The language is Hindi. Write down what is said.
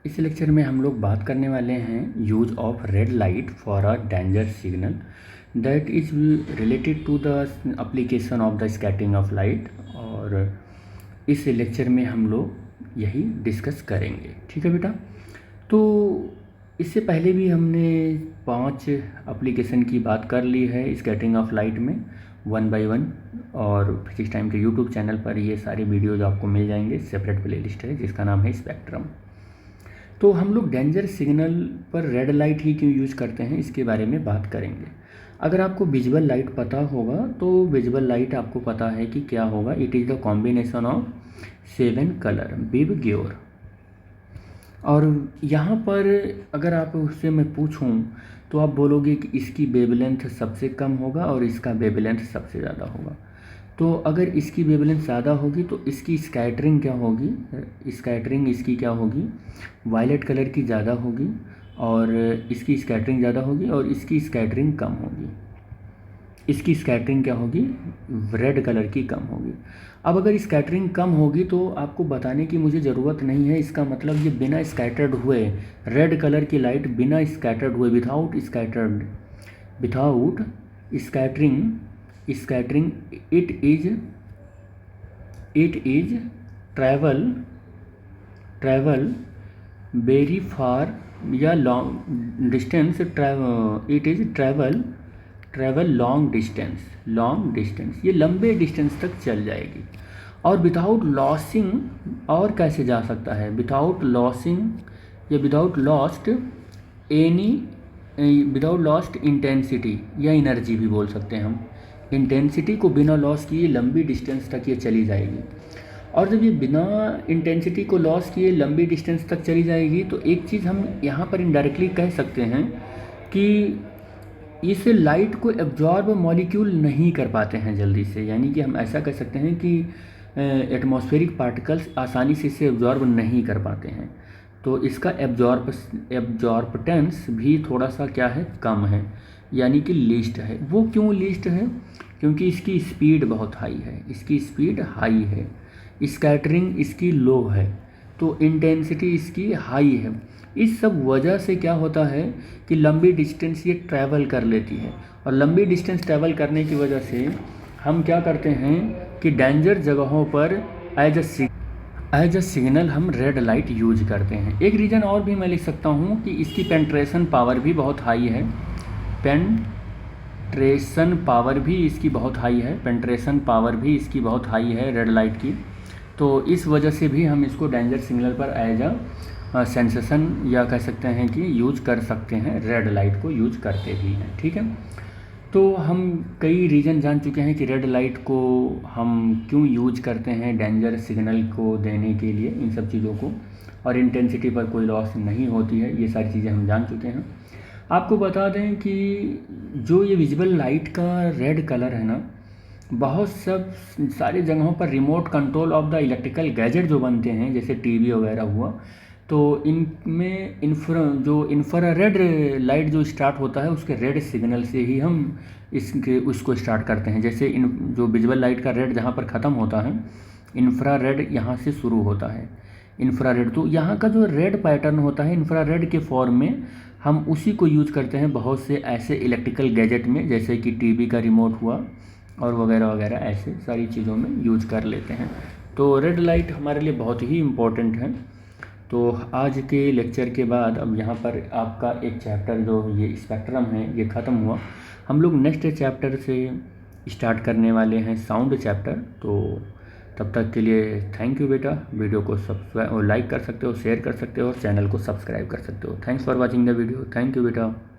इस लेक्चर में हम लोग बात करने वाले हैं use of red light for a danger signal that is related to the application of the scattering of light. और इस लेक्चर में हम लोग यही डिस्कस करेंगे, ठीक है बेटा। तो इससे पहले भी हमने 5 एप्लीकेशन की बात कर ली है स्कैटरिंग ऑफ लाइट में 1 बाय 1, और फिजिक्स टाइम के यूट्यूब चैनल पर ये सारे वीडियोज आपको मिल जाएंगे। सेपरेट प्लेलिस्ट है जिसका नाम है स्पेक्ट्रम। तो हम लोग डेंजर सिग्नल पर रेड लाइट ही क्यों यूज़ करते हैं इसके बारे में बात करेंगे। अगर आपको विजुअल लाइट पता होगा तो विजुअल लाइट आपको पता है कि क्या होगा। It is the combination of 7 colour विव ग्योर। और यहाँ पर अगर आप उससे मैं पूछूं तो आप बोलोगे कि इसकी वेवलेंथ सबसे कम होगा और इसका वेवलेंथ सबसे ज़्यादा होगा। तो अगर इसकी वेवलेंथ ज़्यादा होगी तो इसकी स्कैटरिंग क्या होगी, स्कैटरिंग इसकी क्या होगी, वायलेट कलर की ज़्यादा होगी, और इसकी स्कैटरिंग ज़्यादा होगी और इसकी स्कैटरिंग कम होगी। इसकी स्कैटरिंग क्या होगी, रेड कलर की कम होगी। अब अगर स्कैटरिंग कम होगी तो आपको बताने की मुझे ज़रूरत नहीं है। इसका मतलब ये बिना स्कैटर्ड हुए रेड कलर की लाइट बिना स्कैटर्ड हुए without scattering it is travel very far या long distance it is travel long distance, ये लंबे डिस्टेंस तक चल जाएगी। और विदाउट लॉसिंग, और कैसे जा सकता है, विदाउट लॉसिंग या विदाउट लॉस्ट इंटेंसिटी या एनर्जी भी बोल सकते हैं हम। इंटेंसिटी को बिना लॉस किए लंबी डिस्टेंस तक ये चली जाएगी। और जब ये बिना इंटेंसिटी को लॉस किए लंबी डिस्टेंस तक चली जाएगी तो एक चीज़ हम यहाँ पर इनडायरेक्टली कह सकते हैं कि इस लाइट को एब्जॉर्ब मॉलिक्यूल नहीं कर पाते हैं जल्दी से। यानी कि हम ऐसा कह सकते हैं कि एटमॉस्फेरिक पार्टिकल्स आसानी से इसे एब्जॉर्ब नहीं कर पाते हैं। तो इसका एब्जॉर्बटेंस भी थोड़ा सा क्या है, कम है, यानी कि लीस्ट है। वो क्यों लीस्ट है, क्योंकि इसकी स्पीड बहुत हाई है, इसकी स्पीड हाई है, स्कैटरिंग इसकी लो है, तो इंटेंसिटी इसकी हाई है। इस सब वजह से क्या होता है कि लंबी डिस्टेंस ये ट्रैवल कर लेती है। और लंबी डिस्टेंस ट्रैवल करने की वजह से हम क्या करते हैं कि डेंजर जगहों पर एज अ सिग्नल हम रेड लाइट यूज करते हैं। एक रीज़न और भी मैं लिख सकता हूँ कि इसकी पेंट्रेशन पावर भी बहुत हाई है। पेंट्रेशन पावर भी इसकी बहुत हाई है रेड लाइट की। तो इस वजह से भी हम इसको डेंजर सिग्नल पर एज अ सेंसेशन या कह सकते हैं कि यूज कर सकते हैं, रेड लाइट को यूज करते भी हैं, ठीक है। तो हम कई रीज़न जान चुके हैं कि रेड लाइट को हम क्यों यूज करते हैं डेंजर सिग्नल को देने के लिए, इन सब चीज़ों को। और इंटेंसिटी पर कोई लॉस नहीं होती है, ये सारी चीज़ें हम जान चुके हैं। आपको बता दें कि जो ये विजिबल लाइट का रेड कलर है ना, बहुत सारे जगहों पर remote control of the electrical gadget जो बनते हैं जैसे टीवी वगैरह हुआ, तो इनमें इंफ्रारेड लाइट जो स्टार्ट होता है उसके रेड सिग्नल से ही हम उसको स्टार्ट करते हैं। जैसे जो विजुअल लाइट का रेड जहाँ पर ख़त्म होता है, इंफ्रारेड यहाँ से शुरू होता है। इंफ्रारेड, तो यहाँ का जो रेड पैटर्न होता है इंफ्रारेड के फॉर्म में, हम उसी को यूज करते हैं बहुत से ऐसे इलेक्ट्रिकल गैजेट में, जैसे कि टीवी का रिमोट हुआ और वगैरह वगैरह, ऐसे सारी चीज़ों में यूज कर लेते हैं। तो रेड लाइट हमारे लिए बहुत ही इम्पोर्टेंट है। तो आज के लेक्चर के बाद अब यहाँ पर आपका एक चैप्टर जो ये स्पेक्ट्रम है ये ख़त्म हुआ। हम लोग नेक्स्ट चैप्टर से स्टार्ट करने वाले हैं साउंड चैप्टर। तो तब तक के लिए थैंक यू बेटा। वीडियो को लाइक कर सकते हो, शेयर कर सकते हो और चैनल को सब्सक्राइब कर सकते हो। Thanks for watching the video. Thank you बेटा।